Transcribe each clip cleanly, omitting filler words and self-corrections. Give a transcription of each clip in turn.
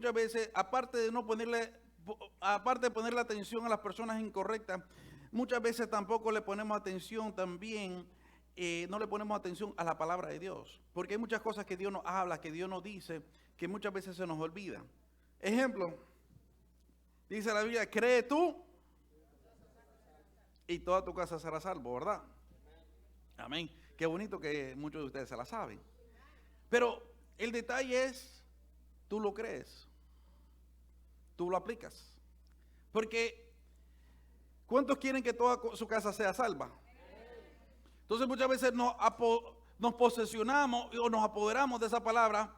muchas veces, aparte de ponerle atención a las personas incorrectas, muchas veces tampoco le ponemos atención también, no le ponemos atención a la palabra de Dios. Porque hay muchas cosas que Dios nos habla, que Dios nos dice, que muchas veces se nos olvida. Ejemplo, dice la Biblia, cree tú y toda tu casa será salvo, ¿verdad? Amén. Qué bonito que muchos de ustedes se la saben. Pero el detalle es, tú lo crees, tú lo aplicas. Porque, ¿cuántos quieren que toda su casa sea salva? Entonces muchas veces nos posesionamos o nos apoderamos de esa palabra,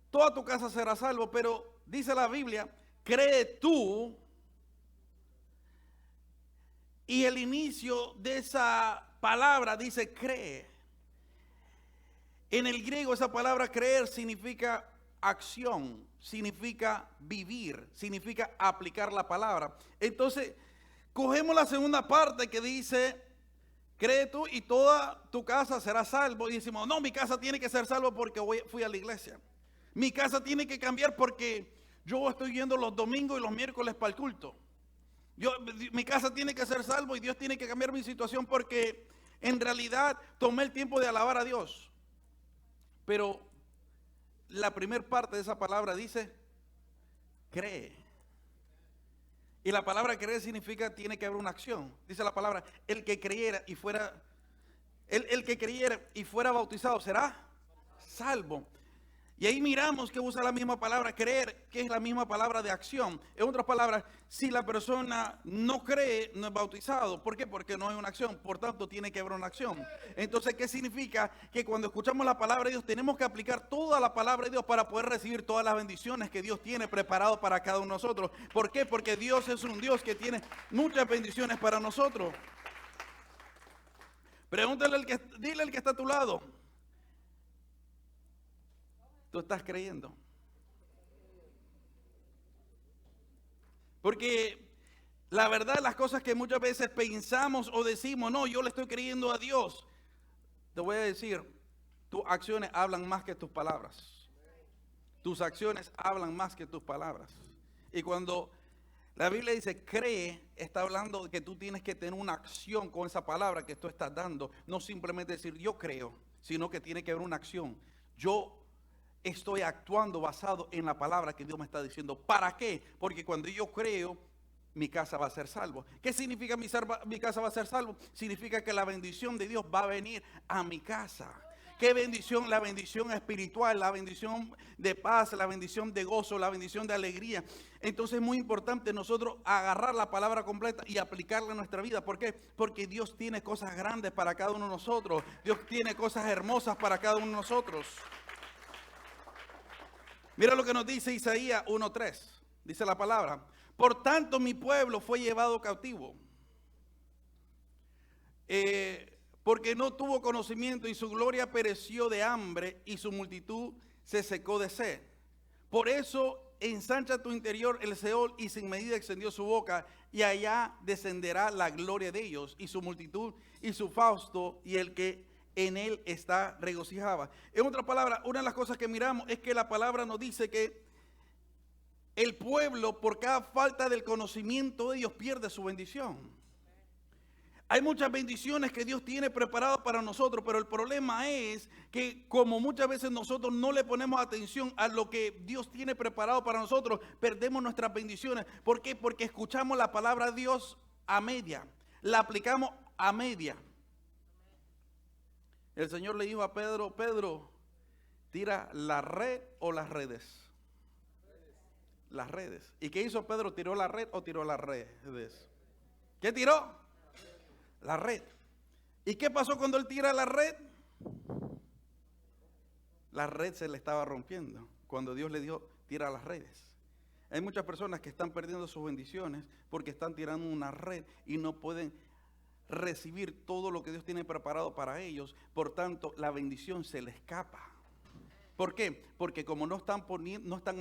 toda tu casa será salvo, pero dice la Biblia, cree tú. Y el inicio de esa palabra dice cree. En el griego esa palabra creer significa acción, significa vivir, significa aplicar la palabra. Entonces, cogemos la segunda parte que dice, cree tú y toda tu casa será salvo. Y decimos, no, mi casa tiene que ser salvo porque fui a la iglesia. Mi casa tiene que cambiar porque yo estoy yendo los domingos y los miércoles para el culto. Mi casa tiene que ser salvo y Dios tiene que cambiar mi situación porque en realidad tomé el tiempo de alabar a Dios. Pero la primera parte de esa palabra dice, cree. Y la palabra creer significa tiene que haber una acción. Dice la palabra, el que creyera y fuera bautizado será salvo. Y ahí miramos que usa la misma palabra creer, que es la misma palabra de acción. En otras palabras, si la persona no cree, no es bautizado. ¿Por qué? Porque no hay una acción. Por tanto, tiene que haber una acción. Entonces, ¿qué significa? Que cuando escuchamos la palabra de Dios, tenemos que aplicar toda la palabra de Dios para poder recibir todas las bendiciones que Dios tiene preparado para cada uno de nosotros. ¿Por qué? Porque Dios es un Dios que tiene muchas bendiciones para nosotros. Dile al que está a tu lado. Tú estás creyendo. Porque la verdad, las cosas que muchas veces pensamos o decimos, no, yo le estoy creyendo a Dios. Te voy a decir, tus acciones hablan más que tus palabras. Tus acciones hablan más que tus palabras. Y cuando la Biblia dice cree, está hablando de que tú tienes que tener una acción con esa palabra que tú estás dando. No simplemente decir yo creo, sino que tiene que haber una acción. Yo estoy actuando basado en la palabra que Dios me está diciendo. ¿Para qué? Porque cuando yo creo, mi casa va a ser salvo. ¿Qué significa mi casa va a ser salvo? Significa que la bendición de Dios va a venir a mi casa. ¿Qué bendición? La bendición espiritual, la bendición de paz, la bendición de gozo, la bendición de alegría. Entonces es muy importante nosotros agarrar la palabra completa y aplicarla en nuestra vida. ¿Por qué? Porque Dios tiene cosas grandes para cada uno de nosotros. Dios tiene cosas hermosas para cada uno de nosotros. Mira lo que nos dice Isaías 1:3. Dice la palabra. Por tanto mi pueblo fue llevado cautivo. Porque no tuvo conocimiento y su gloria pereció de hambre y su multitud se secó de sed. Por eso ensancha tu interior el Seol y sin medida extendió su boca y allá descenderá la gloria de ellos y su multitud y su fausto y el que en él está regocijaba. En otras palabras, una de las cosas que miramos es que la palabra nos dice que el pueblo por cada falta del conocimiento de Dios pierde su bendición. Hay muchas bendiciones que Dios tiene preparadas para nosotros, pero el problema es que como muchas veces nosotros no le ponemos atención a lo que Dios tiene preparado para nosotros, perdemos nuestras bendiciones. ¿Por qué? Porque escuchamos la palabra de Dios a media, la aplicamos a media. El Señor le dijo a Pedro, Pedro, tira la red o las redes. Las redes. ¿Y qué hizo Pedro? ¿Tiró la red o tiró las redes? ¿Qué tiró? La red. ¿Y qué pasó cuando él tira la red? La red se le estaba rompiendo. Cuando Dios le dijo, tira las redes. Hay muchas personas que están perdiendo sus bendiciones porque están tirando una red y no pueden recibir todo lo que Dios tiene preparado para ellos. Por tanto, la bendición se le escapa. ¿Por qué? Porque como no están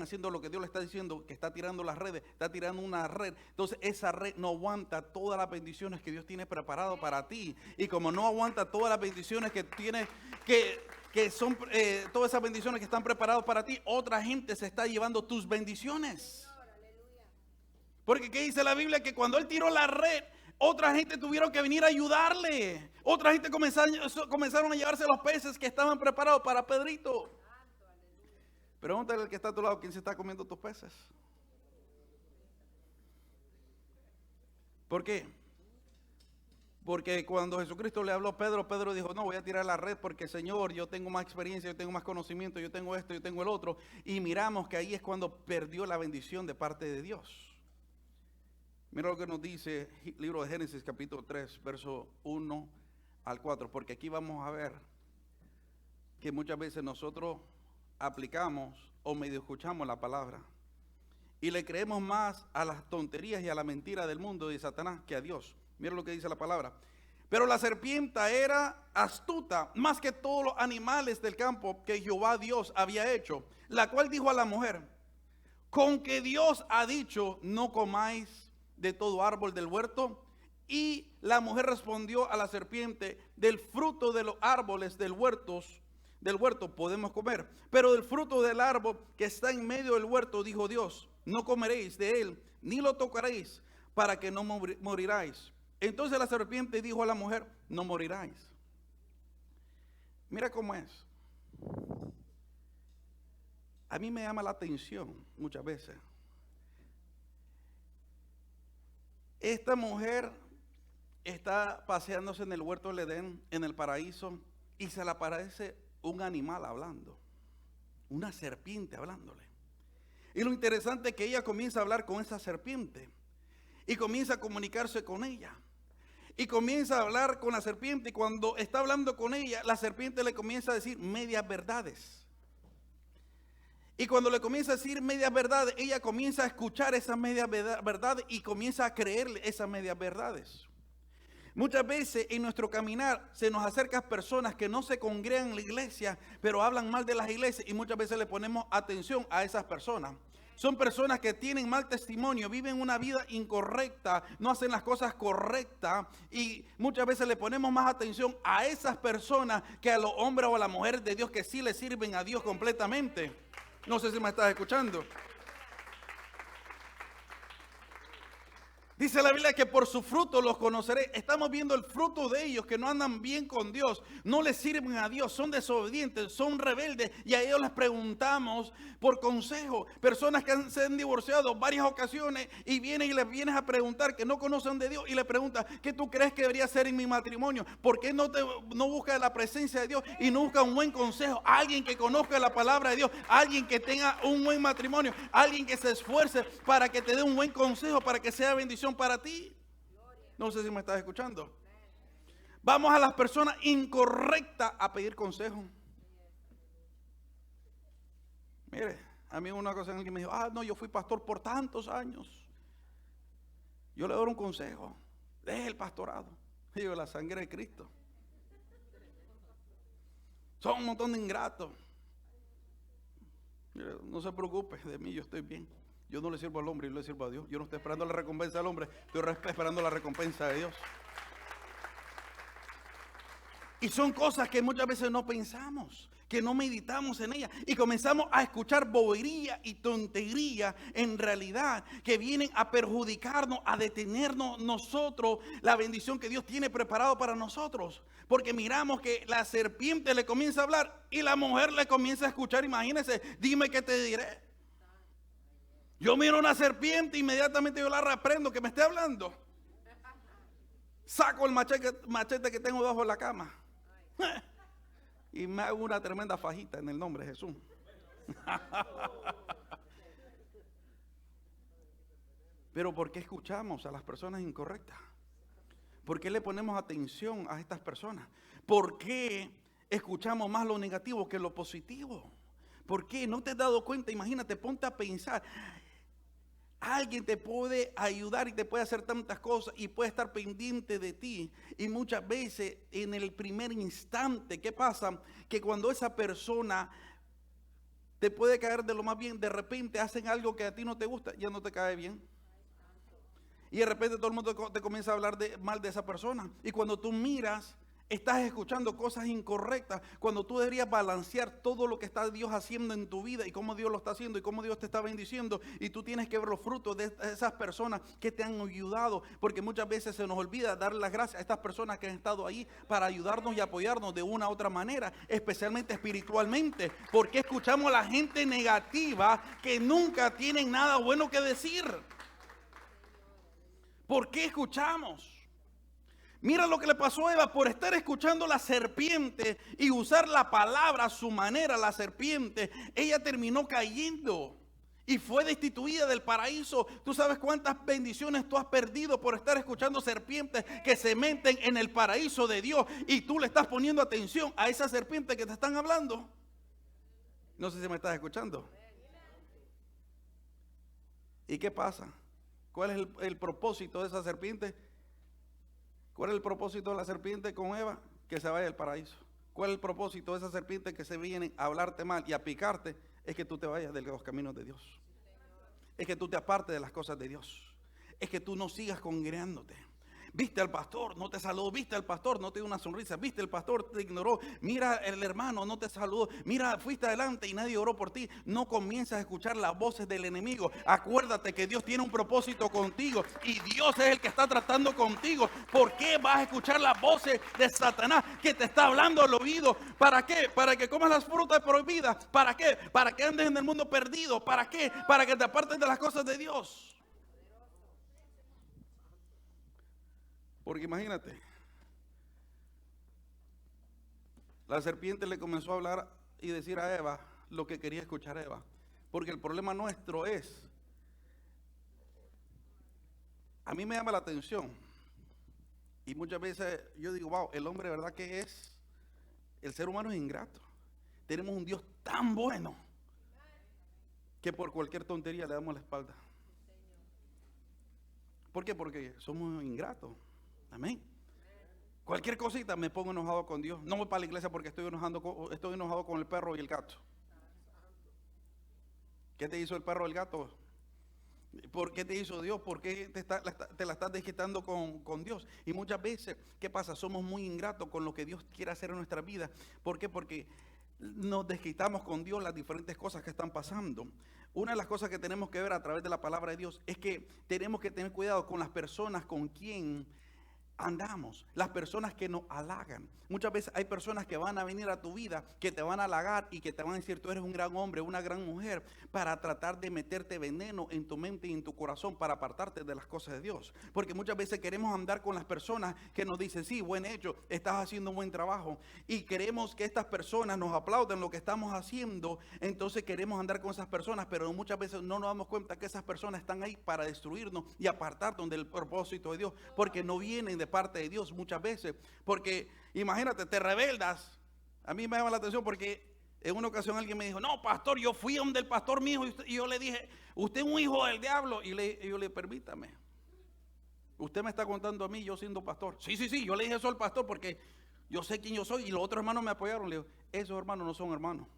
haciendo lo que Dios le está diciendo, que está tirando las redes, está tirando una red, entonces esa red no aguanta todas las bendiciones que Dios tiene preparado para ti. Y como no aguanta todas las bendiciones que que son todas esas bendiciones que están preparadas para ti, otra gente se está llevando tus bendiciones. Porque ¿qué dice la Biblia? Que cuando él tiró la red, otra gente tuvieron que venir a ayudarle. Otra gente comenzaron a llevarse los peces que estaban preparados para Pedrito. Pregúntale al que está a tu lado, ¿quién se está comiendo tus peces? ¿Por qué? Porque cuando Jesucristo le habló a Pedro, Pedro dijo, no, voy a tirar la red porque Señor, yo tengo más experiencia, yo tengo más conocimiento, yo tengo esto, yo tengo el otro. Y miramos que ahí es cuando perdió la bendición de parte de Dios. Mira lo que nos dice el libro de Génesis capítulo 3, verso 1 al 4, porque aquí vamos a ver que muchas veces nosotros aplicamos o medio escuchamos la palabra y le creemos más a las tonterías y a la mentira del mundo y de Satanás que a Dios. Mira lo que dice la palabra. Pero la serpiente era astuta más que todos los animales del campo que Jehová Dios había hecho, la cual dijo a la mujer, con que Dios ha dicho, no comáis de todo árbol del huerto. Y la mujer respondió a la serpiente, del fruto de los árboles del huerto podemos comer, pero del fruto del árbol que está en medio del huerto, dijo Dios, no comeréis de él, ni lo tocaréis, para que no moriráis. Entonces la serpiente dijo a la mujer, no moriráis. Mira cómo es. A mí me llama la atención muchas veces. Esta mujer está paseándose en el huerto del Edén, en el paraíso, y se le aparece un animal hablando, una serpiente hablándole. Y lo interesante es que ella comienza a hablar con esa serpiente y comienza a comunicarse con ella. Y comienza a hablar con la serpiente, y cuando está hablando con ella, la serpiente le comienza a decir medias verdades. Y cuando le comienza a decir medias verdades, ella comienza a escuchar esas medias verdades y comienza a creerle esas medias verdades. Muchas veces en nuestro caminar se nos acercan personas que no se congregan en la iglesia, pero hablan mal de las iglesias, y muchas veces le ponemos atención a esas personas. Son personas que tienen mal testimonio, viven una vida incorrecta, no hacen las cosas correctas, y muchas veces le ponemos más atención a esas personas que a los hombres o a las mujeres de Dios que sí le sirven a Dios completamente. No sé si me estás escuchando. Dice la Biblia que por su fruto los conoceré. Estamos viendo el fruto de ellos que no andan bien con Dios, no les sirven a Dios, son desobedientes, son rebeldes, y a ellos les preguntamos por consejo. Personas que se han divorciado varias ocasiones y vienen y les vienes a preguntar, que no conocen de Dios, y le preguntas, ¿qué tú crees que debería hacer en mi matrimonio? ¿Por qué no buscas la presencia de Dios y no buscas un buen consejo? Alguien que conozca la palabra de Dios, alguien que tenga un buen matrimonio, alguien que se esfuerce para que te dé un buen consejo, para que sea bendición para ti. No sé si me estás escuchando. Vamos a las personas incorrectas a pedir consejo. Mire, a mí una cosa, alguien me dijo, no, yo fui pastor por tantos años, yo le doy un consejo, deje el pastorado. Y yo, la sangre de Cristo. Son un montón de ingratos. Mire, no se preocupe de mí, yo estoy bien. Yo no le sirvo al hombre, yo le sirvo a Dios. Yo no estoy esperando la recompensa del hombre, estoy esperando la recompensa de Dios. Y son cosas que muchas veces no pensamos, que no meditamos en ellas, y comenzamos a escuchar bobería y tontería en realidad, que vienen a perjudicarnos, a detenernos nosotros la bendición que Dios tiene preparado para nosotros. Porque miramos que la serpiente le comienza a hablar y la mujer le comienza a escuchar. Imagínense, dime qué te diré. Yo miro una serpiente, inmediatamente yo la reprendo, que me esté hablando. Saco el machete que tengo debajo de la cama y me hago una tremenda fajita en el nombre de Jesús. Pero ¿por qué escuchamos a las personas incorrectas? ¿Por qué le ponemos atención a estas personas? ¿Por qué escuchamos más lo negativo que lo positivo? ¿Por qué? ¿No te has dado cuenta? Imagínate, ponte a pensar. Alguien te puede ayudar y te puede hacer tantas cosas y puede estar pendiente de ti. Y muchas veces en el primer instante, ¿qué pasa? Que cuando esa persona te puede caer de lo más bien, de repente hacen algo que a ti no te gusta, ya no te cae bien. Y de repente todo el mundo te comienza a hablar mal de esa persona. Y cuando tú miras, Estás escuchando cosas incorrectas cuando tú deberías balancear todo lo que está Dios haciendo en tu vida y cómo Dios lo está haciendo y cómo Dios te está bendiciendo, y tú tienes que ver los frutos de esas personas que te han ayudado, porque muchas veces se nos olvida darle las gracias a estas personas que han estado ahí para ayudarnos y apoyarnos de una u otra manera, especialmente espiritualmente, porque escuchamos a la gente negativa que nunca tienen nada bueno que decir. ¿Por qué escuchamos? Mira lo que le pasó a Eva por estar escuchando la serpiente y usar la palabra a su manera, la serpiente. Ella terminó cayendo y fue destituida del paraíso. ¿Tú sabes cuántas bendiciones tú has perdido por estar escuchando serpientes que se meten en el paraíso de Dios y tú le estás poniendo atención a esa serpiente que te están hablando? No sé si me estás escuchando. ¿Y qué pasa? ¿Cuál es el propósito de esa serpiente? ¿Cuál es el propósito de la serpiente con Eva? Que se vaya del paraíso. ¿Cuál es el propósito de esa serpiente que se viene a hablarte mal y a picarte? Es que tú te vayas de los caminos de Dios. Es que tú te apartes de las cosas de Dios. Es que tú no sigas congregándote. Viste al pastor, no te saludó. Viste al pastor, no te dio una sonrisa. Viste al pastor, te ignoró. Mira el hermano, no te saludó. Mira, fuiste adelante y nadie oró por ti. No comienzas a escuchar las voces del enemigo. Acuérdate que Dios tiene un propósito contigo y Dios es el que está tratando contigo. ¿Por qué vas a escuchar las voces de Satanás que te está hablando al oído? ¿Para qué? Para que comas las frutas prohibidas. ¿Para qué? Para que andes en el mundo perdido. ¿Para qué? Para que te apartes de las cosas de Dios. Porque imagínate, la serpiente le comenzó a hablar y decir a Eva lo que quería escuchar Eva. Porque el problema nuestro es, a mí me llama la atención, y muchas veces yo digo, wow, el hombre, ¿verdad que es? El ser humano es ingrato. Tenemos un Dios tan bueno que por cualquier tontería le damos la espalda. ¿Por qué? Porque somos ingratos. Amén. Cualquier cosita me pongo enojado con Dios. No voy para la iglesia porque estoy enojado con el perro y el gato. ¿Qué te hizo el perro y el gato? ¿Por qué te hizo Dios? ¿Por qué te la estás desquitando con Dios? Y muchas veces, ¿qué pasa? Somos muy ingratos con lo que Dios quiere hacer en nuestra vida. ¿Por qué? Porque nos desquitamos con Dios las diferentes cosas que están pasando. Una de las cosas que tenemos que ver a través de la palabra de Dios es que tenemos que tener cuidado con las personas con quien andamos, las personas que nos halagan. Muchas veces hay personas que van a venir a tu vida, que te van a halagar y que te van a decir, tú eres un gran hombre, una gran mujer, para tratar de meterte veneno en tu mente y en tu corazón, para apartarte de las cosas de Dios. Porque muchas veces queremos andar con las personas que nos dicen, sí, buen hecho, estás haciendo un buen trabajo, y queremos que estas personas nos aplauden lo que estamos haciendo. Entonces queremos andar con esas personas, pero muchas veces no nos damos cuenta que esas personas están ahí para destruirnos y apartarnos del propósito de Dios, porque no vienen de parte de Dios muchas veces. Porque imagínate, te rebeldas. A mí me llama la atención porque en una ocasión alguien me dijo, no, pastor, yo fui donde el pastor mío y yo le dije, usted es un hijo del diablo. Y yo le permítame, usted me está contando a mí, yo siendo pastor. Sí, yo le dije eso al pastor porque yo sé quién yo soy, y los otros hermanos me apoyaron. Le digo, esos hermanos no son hermanos,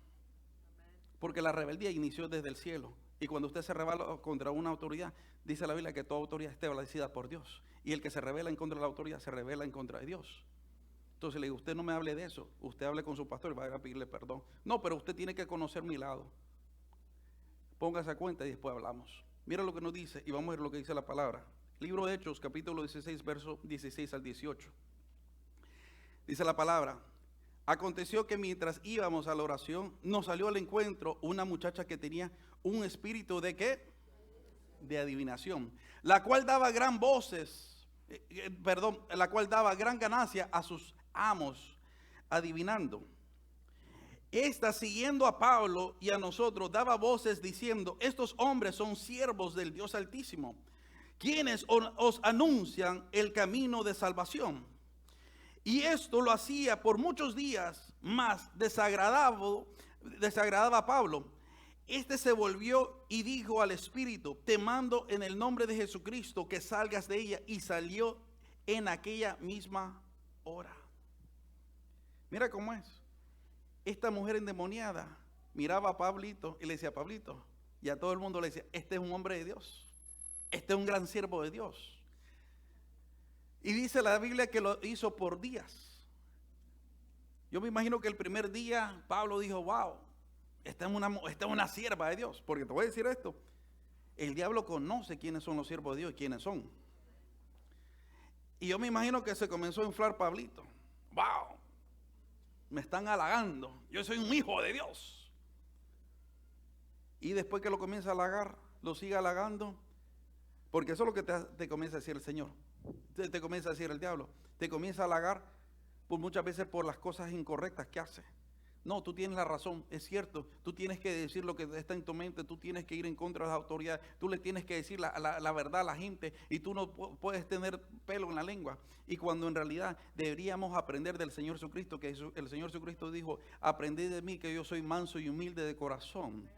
porque la rebeldía inició desde el cielo. Y cuando usted se rebela contra una autoridad, dice la Biblia que toda autoridad esté establecida por Dios. Y el que se rebela en contra de la autoridad, se rebela en contra de Dios. Entonces le digo, usted no me hable de eso. Usted hable con su pastor y vaya a pedirle perdón. No, pero usted tiene que conocer mi lado. Póngase a cuenta y después hablamos. Mira lo que nos dice y vamos a ver lo que dice la palabra. Libro de Hechos, capítulo 16, verso 16 al 18. Dice la palabra. Aconteció que mientras íbamos a la oración, nos salió al encuentro una muchacha que tenía un espíritu de ¿qué? De adivinación, la cual daba gran ganancia a sus amos adivinando. Esta, siguiendo a Pablo y a nosotros, daba voces diciendo, estos hombres son siervos del Dios Altísimo, quienes os anuncian el camino de salvación. Y esto lo hacía por muchos días, mas desagradaba a Pablo. Este se volvió y dijo al espíritu, te mando en el nombre de Jesucristo que salgas de ella. Y salió en aquella misma hora. Mira cómo es. Esta mujer endemoniada miraba a Pablito y le decía, Pablito, y a todo el mundo le decía, este es un hombre de Dios, este es un gran siervo de Dios. Y dice la Biblia que lo hizo por días. Yo me imagino que el primer día Pablo dijo, wow, esta es una sierva de Dios. Porque te voy a decir esto, el diablo conoce quiénes son los siervos de Dios y quiénes son. Y yo me imagino que se comenzó a inflar Pablito. Wow, me están halagando, yo soy un hijo de Dios. Y después que lo comienza a halagar, lo sigue halagando, porque eso es lo que te comienza a decir el Señor. Te comienza a decir el diablo, te comienza a halagar muchas veces por las cosas incorrectas que hace. No, tú tienes la razón, es cierto, tú tienes que decir lo que está en tu mente, tú tienes que ir en contra de las autoridades, tú le tienes que decir la verdad a la gente y tú no puedes tener pelo en la lengua. Y cuando en realidad deberíamos aprender del Señor Jesucristo, que el Señor Jesucristo dijo, aprended de mí que yo soy manso y humilde de corazón.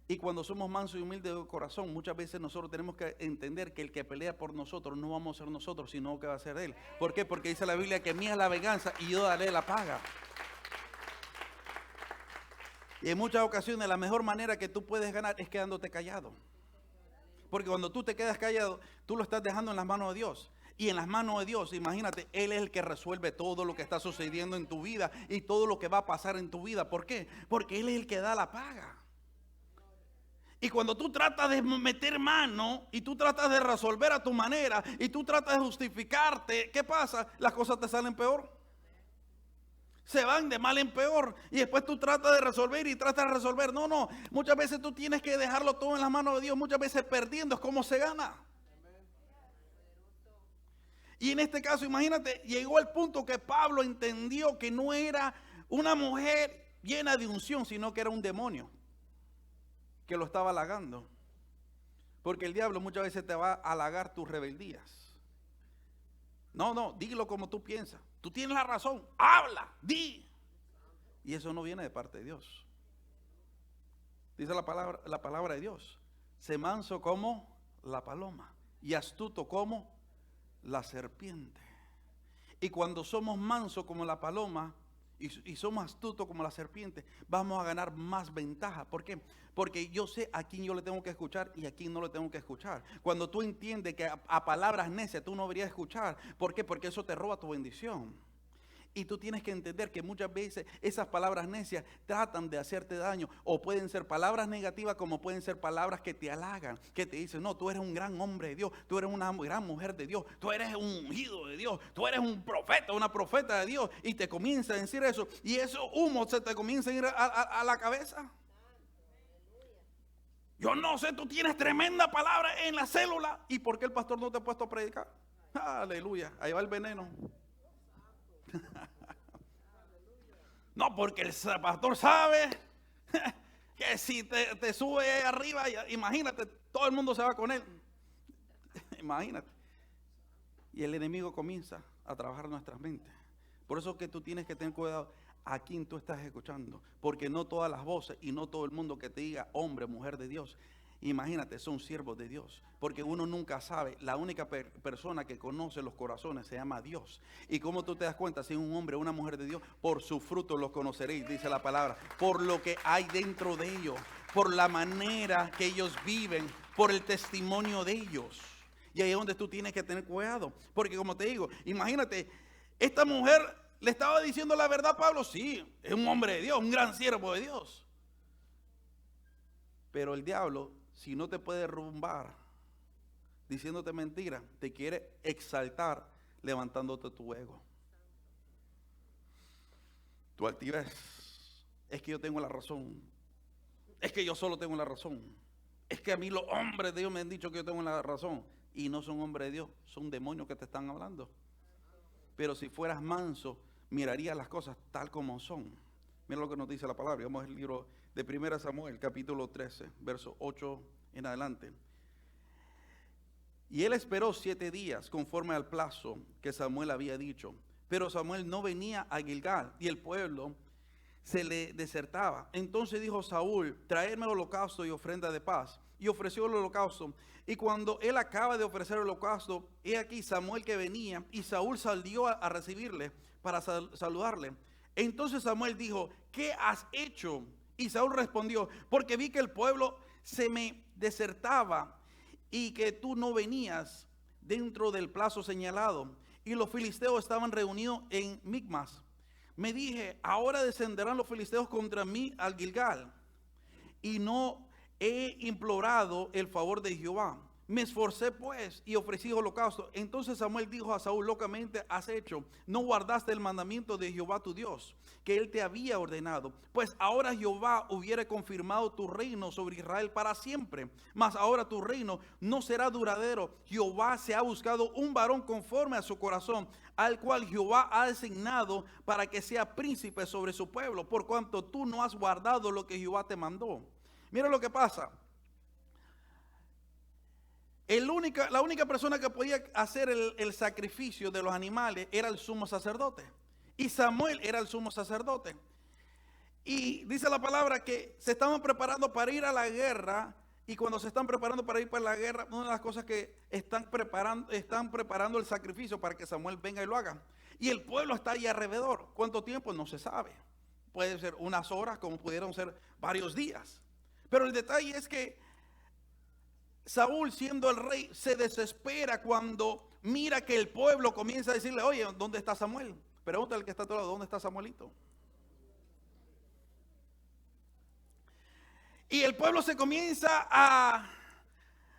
Y cuando somos mansos y humildes de corazón, muchas veces nosotros tenemos que entender que el que pelea por nosotros no vamos a ser nosotros, sino que va a ser Él. ¿Por qué? Porque dice la Biblia que mía es la venganza y yo daré la paga. Y en muchas ocasiones la mejor manera que tú puedes ganar es quedándote callado. Porque cuando tú te quedas callado, tú lo estás dejando en las manos de Dios. Y en las manos de Dios, imagínate, Él es el que resuelve todo lo que está sucediendo en tu vida y todo lo que va a pasar en tu vida. ¿Por qué? Porque Él es el que da la paga. Y cuando tú tratas de meter mano y tú tratas de resolver a tu manera y tú tratas de justificarte, ¿qué pasa? Las cosas te salen peor. Se van de mal en peor y después tú tratas de resolver y tratas de resolver. No, muchas veces tú tienes que dejarlo todo en las manos de Dios. Muchas veces perdiendo es como se gana. Y en este caso, imagínate, llegó al punto que Pablo entendió que no era una mujer llena de unción, sino que era un demonio que lo estaba halagando. Porque el diablo muchas veces te va a halagar tus rebeldías. No, dilo como tú piensas. Tú tienes la razón, habla, di. Y eso no viene de parte de Dios. Dice la palabra de Dios. Sé manso como la paloma y astuto como la serpiente. Y cuando somos mansos como la paloma y somos astutos como la serpiente, vamos a ganar más ventaja. ¿Por qué? Porque yo sé a quién yo le tengo que escuchar y a quién no le tengo que escuchar. Cuando tú entiendes que a palabras necias tú no deberías escuchar. ¿Por qué? Porque eso te roba tu bendición. Y tú tienes que entender que muchas veces esas palabras necias tratan de hacerte daño. O pueden ser palabras negativas como pueden ser palabras que te halagan. Que te dicen, no, tú eres un gran hombre de Dios. Tú eres una gran mujer de Dios. Tú eres un ungido de Dios. Tú eres un profeta, una profeta de Dios. Y te comienza a decir eso. Y eso humo se te comienza a ir a la cabeza. Yo no sé, tú tienes tremenda palabra en la célula. ¿Y por qué el pastor no te ha puesto a predicar? Aleluya, ahí va el veneno. No, porque el pastor sabe que si te sube ahí arriba, imagínate, todo el mundo se va con él. Imagínate. Y el enemigo comienza a trabajar nuestras mentes. Por eso que tú tienes que tener cuidado a quién tú estás escuchando. Porque no todas las voces y no todo el mundo que te diga hombre, mujer de Dios, imagínate, son siervos de Dios. Porque uno nunca sabe. La única persona que conoce los corazones se llama Dios. Y como tú te das cuenta, si es un hombre o una mujer de Dios, por sus frutos los conoceréis, dice la palabra. Por lo que hay dentro de ellos, por la manera que ellos viven, por el testimonio de ellos. Y ahí es donde tú tienes que tener cuidado. Porque como te digo, imagínate, esta mujer le estaba diciendo la verdad a Pablo. Sí, es un hombre de Dios, un gran siervo de Dios. Pero el diablo, si no te puede derrumbar diciéndote mentira, te quiere exaltar levantándote tu ego. Tu altivez. Es que yo tengo la razón. Es que yo solo tengo la razón. Es que a mí los hombres de Dios me han dicho que yo tengo la razón. Y no son hombres de Dios, son demonios que te están hablando. Pero si fueras manso, mirarías las cosas tal como son. Mira lo que nos dice la palabra. Vamos al libro de 1 Samuel, capítulo 13, verso 8 en adelante. Y él esperó 7 días conforme al plazo que Samuel había dicho. Pero Samuel no venía a Gilgal y el pueblo se le desertaba. Entonces dijo Saúl, traedme el holocausto y ofrenda de paz. Y ofreció el holocausto. Y cuando él acaba de ofrecer el holocausto, he aquí Samuel que venía, y Saúl salió a recibirle para saludarle. Entonces Samuel dijo, ¿qué has hecho? Y Saúl respondió, porque vi que el pueblo se me desertaba y que tú no venías dentro del plazo señalado. Y los filisteos estaban reunidos en Micmas. me dije, ahora descenderán los filisteos contra mí al Gilgal, y no he implorado el favor de Jehová. Me esforcé pues y ofrecí holocausto. Entonces Samuel dijo a Saúl, locamente has hecho, no guardaste el mandamiento de Jehová tu Dios, que él te había ordenado. Pues ahora Jehová hubiera confirmado tu reino sobre Israel para siempre. Mas ahora tu reino no será duradero. Jehová se ha buscado un varón conforme a su corazón, al cual Jehová ha designado para que sea príncipe sobre su pueblo, por cuanto tú no has guardado lo que Jehová te mandó. Mira lo que pasa. La única persona que podía hacer el sacrificio de los animales era el sumo sacerdote. Y Samuel era el sumo sacerdote. Y dice la palabra que se estaban preparando para ir a la guerra. Y cuando se están preparando para ir para la guerra, una de las cosas que están preparando el sacrificio para que Samuel venga y lo haga. Y el pueblo está ahí alrededor. ¿Cuánto tiempo? No se sabe. Puede ser unas horas, como pudieron ser varios días. Pero el detalle es que Saúl, siendo el rey, se desespera cuando mira que el pueblo comienza a decirle, oye, ¿dónde está Samuel? Pregúntale al que está a tu lado, ¿dónde está Samuelito? Y el pueblo se comienza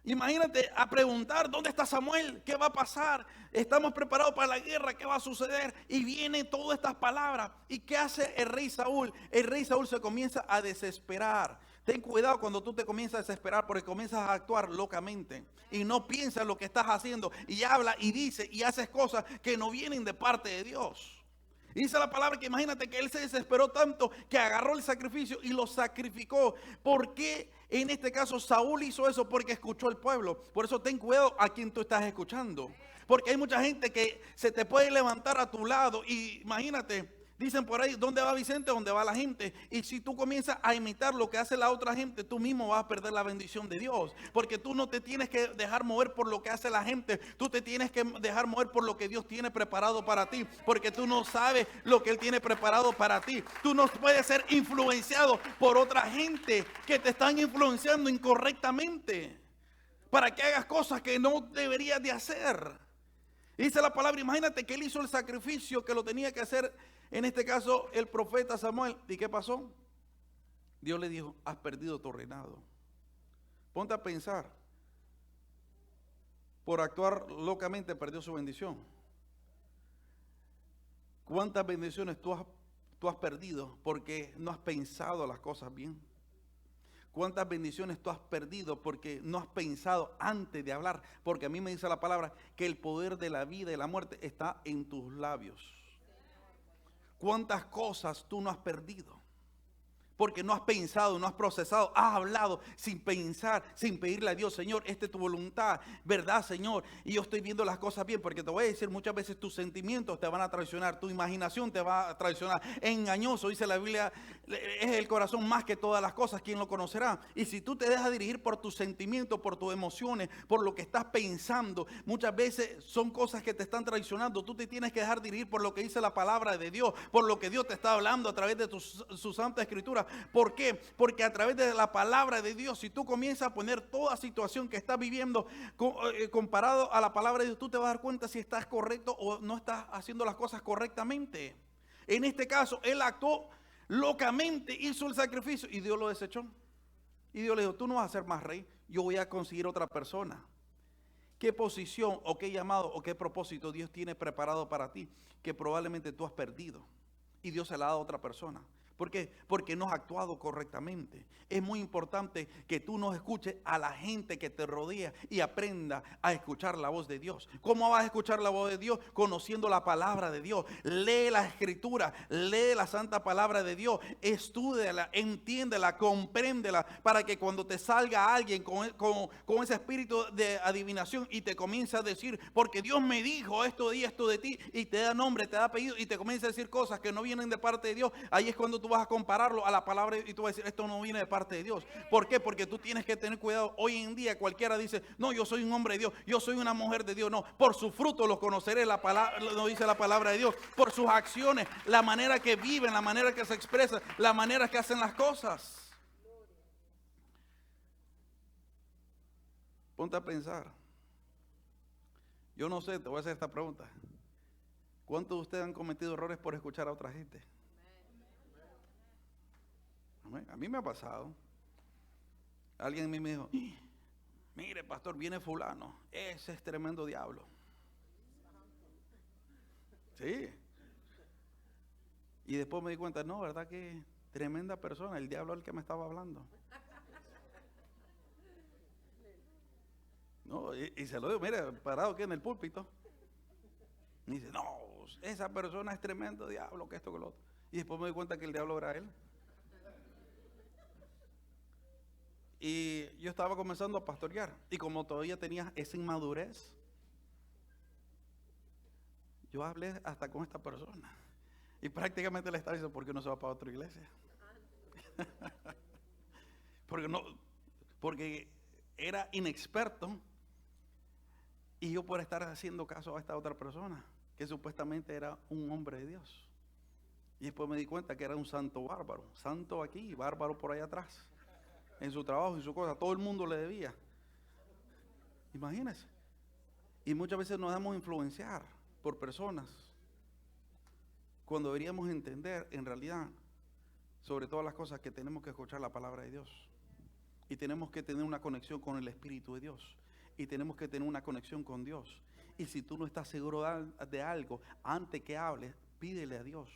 imagínate, a preguntar, ¿dónde está Samuel? ¿Qué va a pasar? Estamos preparados para la guerra, ¿qué va a suceder? Y vienen todas estas palabras. ¿Y qué hace el rey Saúl? El rey Saúl se comienza a desesperar. Ten cuidado cuando tú te comienzas a desesperar, porque comienzas a actuar locamente y no piensas lo que estás haciendo y habla y dice y haces cosas que no vienen de parte de Dios. Y dice la palabra que imagínate que él se desesperó tanto que agarró el sacrificio y lo sacrificó. ¿Por qué en este caso Saúl hizo eso? Porque escuchó al pueblo. Por eso ten cuidado a quien tú estás escuchando. Porque hay mucha gente que se te puede levantar a tu lado y imagínate. Dicen por ahí, ¿dónde va Vicente? ¿Dónde va la gente? Y si tú comienzas a imitar lo que hace la otra gente, tú mismo vas a perder la bendición de Dios. Porque tú no te tienes que dejar mover por lo que hace la gente. Tú te tienes que dejar mover por lo que Dios tiene preparado para ti. Porque tú no sabes lo que Él tiene preparado para ti. Tú no puedes ser influenciado por otra gente que te están influenciando incorrectamente para que hagas cosas que no deberías de hacer. Dice la palabra, imagínate que él hizo el sacrificio que lo tenía que hacer, en este caso el profeta Samuel. ¿Y qué pasó? Dios le dijo, has perdido tu reinado. Ponte a pensar, por actuar locamente perdió su bendición. ¿Cuántas bendiciones tú has perdido porque no has pensado las cosas bien? ¿Cuántas bendiciones tú has perdido porque no has pensado antes de hablar? Porque a mí me dice la palabra que el poder de la vida y la muerte está en tus labios. ¿Cuántas cosas tú no has perdido? Porque no has pensado, no has procesado, has hablado sin pensar, sin pedirle a Dios, Señor, esta es tu voluntad, ¿verdad, Señor? Y yo estoy viendo las cosas bien, porque te voy a decir, muchas veces tus sentimientos te van a traicionar, tu imaginación te va a traicionar. Engañoso, dice la Biblia, es el corazón más que todas las cosas, ¿quién lo conocerá? Y si tú te dejas dirigir por tus sentimientos, por tus emociones, por lo que estás pensando, muchas veces son cosas que te están traicionando. Tú te tienes que dejar dirigir por lo que dice la palabra de Dios, por lo que Dios te está hablando a través de su santa escritura. ¿Por qué? Porque a través de la palabra de Dios, si tú comienzas a poner toda situación que estás viviendo comparado a la palabra de Dios, tú te vas a dar cuenta si estás correcto o no estás haciendo las cosas correctamente. En este caso, él actuó locamente, hizo el sacrificio y Dios lo desechó. Y Dios le dijo, tú no vas a ser más rey, yo voy a conseguir otra persona. ¿Qué posición o qué llamado o qué propósito Dios tiene preparado para ti que probablemente tú has perdido? Y Dios se la ha dado a otra persona. ¿Por qué? Porque no has actuado correctamente. Es muy importante que tú no escuches a la gente que te rodea y aprenda a escuchar la voz de Dios. ¿Cómo vas a escuchar la voz de Dios? Conociendo la palabra de Dios. Lee la escritura, lee la santa palabra de Dios, estúdiala, entiéndela, compréndela, para que cuando te salga alguien con ese espíritu de adivinación y te comienza a decir, porque Dios me dijo esto y esto de ti, y te da nombre, te da apellido y te comienza a decir cosas que no vienen de parte de Dios, ahí es cuando tú vas a compararlo a la palabra y tú vas a decir, esto no viene de parte de Dios. ¿Por qué? Porque tú tienes que tener cuidado. Hoy en día cualquiera dice, no, yo soy un hombre de Dios, yo soy una mujer de Dios. No, por su fruto los conoceré, la palabra, lo dice la palabra de Dios. Por sus acciones, la manera que viven, la manera que se expresan, la manera que hacen las cosas. Ponte a pensar. Yo no sé, te voy a hacer esta pregunta. ¿Cuántos de ustedes han cometido errores por escuchar a otra gente? Amén. A mí me ha pasado. Alguien a mí me dijo, mire pastor, viene fulano, ese es tremendo diablo. Sí. Y después me di cuenta, no, verdad que tremenda persona, el diablo es el que me estaba hablando. No, y se lo digo, mire, parado aquí en el púlpito. Y dice, no, esa persona es tremendo diablo, que esto, que lo otro. Y después me di cuenta que el diablo era él. Y yo estaba comenzando a pastorear. Y como todavía tenía esa inmadurez, yo hablé hasta con esta persona. Y prácticamente le estaba diciendo, ¿por qué no se va para otra iglesia? Porque era inexperto. Y yo por estar haciendo caso a esta otra persona, que supuestamente era un hombre de Dios. Y después me di cuenta que era un santo bárbaro. Santo aquí y bárbaro por allá atrás. En su trabajo y su cosa. Todo el mundo le debía. Imagínense. Y muchas veces nos dejamos influenciar por personas, cuando deberíamos entender en realidad, sobre todas las cosas, que tenemos que escuchar la palabra de Dios. Y tenemos que tener una conexión con el Espíritu de Dios. Y tenemos que tener una conexión con Dios. Y si tú no estás seguro de algo, antes que hables, pídele a Dios.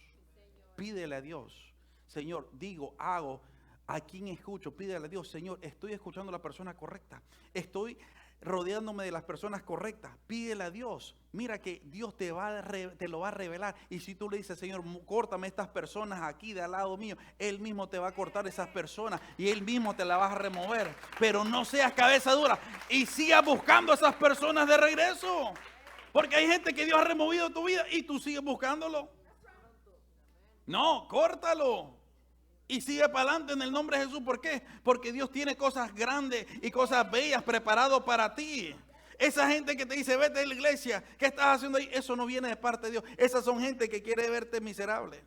Pídele a Dios. Señor, digo, hago, ¿a quién escucho? Pídele a Dios. Señor, estoy escuchando a la persona correcta. Estoy rodeándome de las personas correctas. Pídele a Dios. Mira que Dios te lo va a revelar. Y si tú le dices, Señor, córtame estas personas aquí de al lado mío, Él mismo te va a cortar esas personas y Él mismo te las va a remover. Pero no seas cabeza dura y sigas buscando a esas personas de regreso. Porque hay gente que Dios ha removido de tu vida y tú sigues buscándolo. No, córtalo. Y sigue para adelante en el nombre de Jesús. ¿Por qué? Porque Dios tiene cosas grandes y cosas bellas preparado para ti. Esa gente que te dice, vete de la iglesia, ¿qué estás haciendo ahí? Eso no viene de parte de Dios. Esas son gente que quiere verte miserable.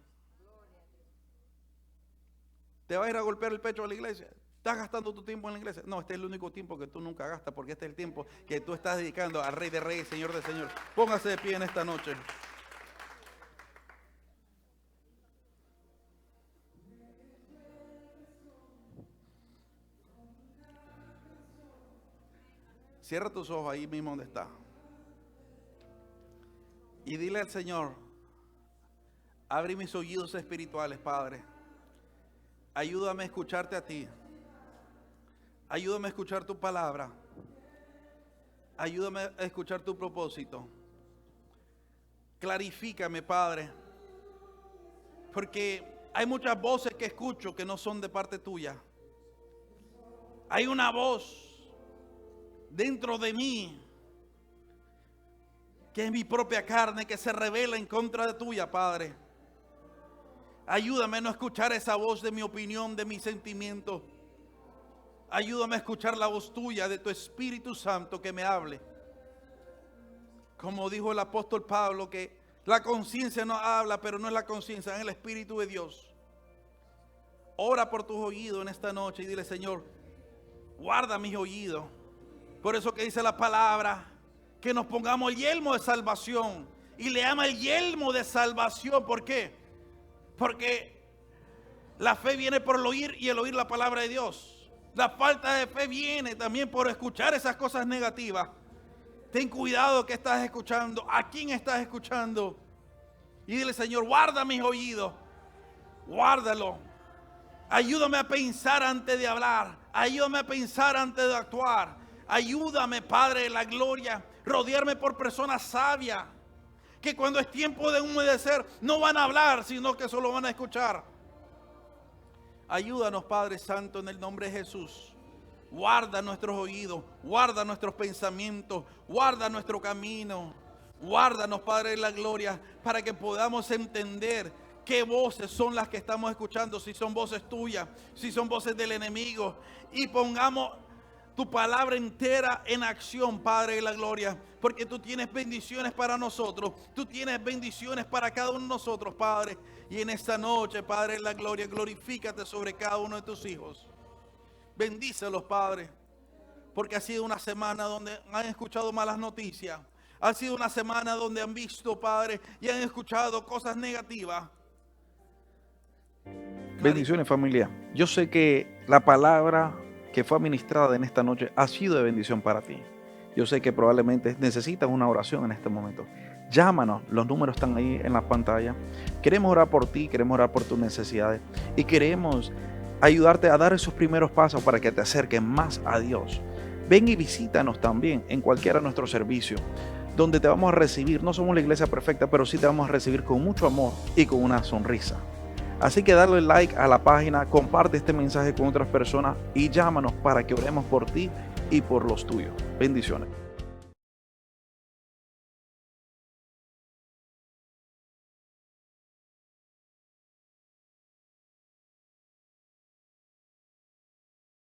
¿Te vas a ir a golpear el pecho a la iglesia? ¿Estás gastando tu tiempo en la iglesia? No, este es el único tiempo que tú nunca gastas, porque este es el tiempo que tú estás dedicando al Rey de Reyes, Señor de Señores. Póngase de pie en esta noche. Cierra tus ojos ahí mismo donde está. Y dile al Señor, abre mis oídos espirituales, Padre. Ayúdame a escucharte a ti. Ayúdame a escuchar tu palabra. Ayúdame a escuchar tu propósito. Clarifícame, Padre. Porque hay muchas voces que escucho que no son de parte tuya. Hay una voz dentro de mí, que es mi propia carne, que se revela en contra de tuya, Padre. Ayúdame a no escuchar esa voz de mi opinión, de mis sentimientos. Ayúdame a escuchar la voz tuya, de tu Espíritu Santo, que me hable. Como dijo el apóstol Pablo, que la conciencia no habla, pero no es la conciencia, es el Espíritu de Dios. Ora por tus oídos en esta noche y dile, Señor, guarda mis oídos. Por eso que dice la palabra, que nos pongamos el yelmo de salvación. Y le llama el yelmo de salvación. ¿Por qué? Porque la fe viene por el oír y el oír la palabra de Dios. La falta de fe viene también por escuchar esas cosas negativas. Ten cuidado que estás escuchando. ¿A quién estás escuchando? Y dile, Señor, guarda mis oídos. Guárdalo. Ayúdame a pensar antes de hablar. Ayúdame a pensar antes de actuar. Ayúdame, Padre de la gloria, rodearme por personas sabias, que cuando es tiempo de humedecer no van a hablar, sino que solo van a escuchar. Ayúdanos, Padre Santo, en el nombre de Jesús. Guarda nuestros oídos, guarda nuestros pensamientos, guarda nuestro camino. Guárdanos, Padre de la gloria, para que podamos entender qué voces son las que estamos escuchando, si son voces tuyas, si son voces del enemigo, y pongamos tu palabra entera en acción, Padre de la gloria, porque tú tienes bendiciones para nosotros, tú tienes bendiciones para cada uno de nosotros, Padre. Y en esta noche, Padre de la gloria, glorifícate sobre cada uno de tus hijos. Bendícelos, Padre, porque ha sido una semana donde han escuchado malas noticias, Ha sido una semana donde han visto, Padre, y han escuchado cosas negativas. Bendiciones, familia. Yo sé que la palabra que fue administrada en esta noche ha sido de bendición para ti. Yo sé que probablemente necesitas una oración en este momento. Llámanos, los números están ahí en la pantalla. Queremos orar por ti, queremos orar por tus necesidades y queremos ayudarte a dar esos primeros pasos para que te acerques más a Dios. Ven y visítanos también en cualquiera de nuestros servicios, donde te vamos a recibir. No somos la iglesia perfecta, pero sí te vamos a recibir con mucho amor y con una sonrisa. Así que dale like a la página, comparte este mensaje con otras personas y llámanos para que oremos por ti y por los tuyos. Bendiciones.